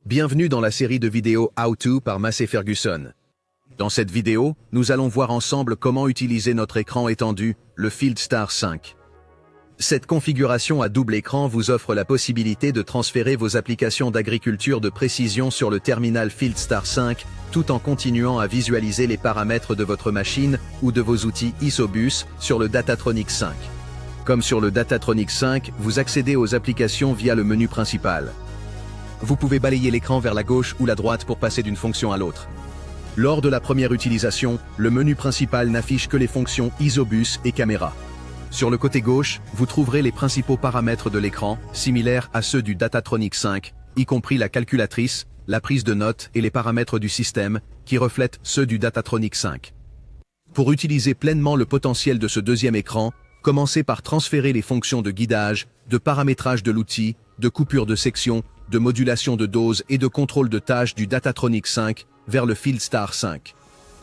Bienvenue dans la série de vidéos How To par Massey Ferguson. Dans cette vidéo, nous allons voir ensemble comment utiliser notre écran étendu, le FieldStar 5. Cette configuration à double écran vous offre la possibilité de transférer vos applications d'agriculture de précision sur le terminal FieldStar 5, tout en continuant à visualiser les paramètres de votre machine ou de vos outils Isobus sur le Datatronics 5. Comme sur le Datatronics 5, vous accédez aux applications via le menu principal. Vous pouvez balayer l'écran vers la gauche ou la droite pour passer d'une fonction à l'autre. Lors de la première utilisation, le menu principal n'affiche que les fonctions Isobus et caméra. Sur le côté gauche, vous trouverez les principaux paramètres de l'écran, similaires à ceux du Datatronics 5, y compris la calculatrice, la prise de notes et les paramètres du système, qui reflètent ceux du Datatronics 5. Pour utiliser pleinement le potentiel de ce deuxième écran, commencez par transférer les fonctions de guidage, de paramétrage de l'outil, de coupure de section, de modulation de dose et de contrôle de tâches du Datatronics 5 vers le FieldStar 5.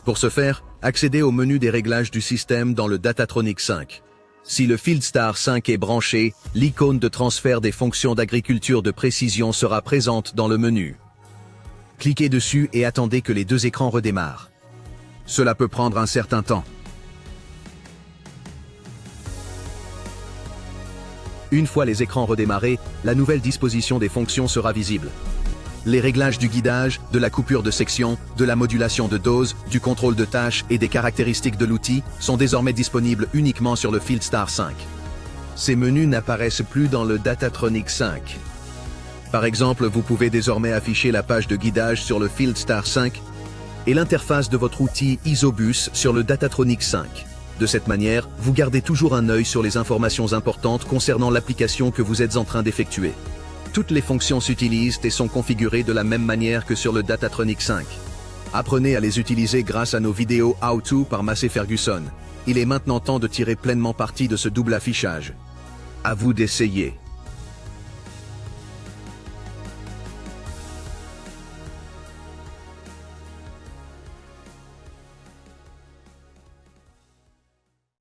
Pour ce faire, accédez au menu des réglages du système dans le Datatronics 5. Si le FieldStar 5 est branché, l'icône de transfert des fonctions d'agriculture de précision sera présente dans le menu. Cliquez dessus et attendez que les deux écrans redémarrent. Cela peut prendre un certain temps. Une fois les écrans redémarrés, la nouvelle disposition des fonctions sera visible. Les réglages du guidage, de la coupure de section, de la modulation de dose, du contrôle de tâches et des caractéristiques de l'outil sont désormais disponibles uniquement sur le FieldStar 5. Ces menus n'apparaissent plus dans le Datatronics 5. Par exemple, vous pouvez désormais afficher la page de guidage sur le FieldStar 5 et l'interface de votre outil Isobus sur le Datatronics 5. De cette manière, vous gardez toujours un œil sur les informations importantes concernant l'application que vous êtes en train d'effectuer. Toutes les fonctions s'utilisent et sont configurées de la même manière que sur le Datatronics 5. Apprenez à les utiliser grâce à nos vidéos How To par Massey Ferguson. Il est maintenant temps de tirer pleinement parti de ce double affichage. À vous d'essayer.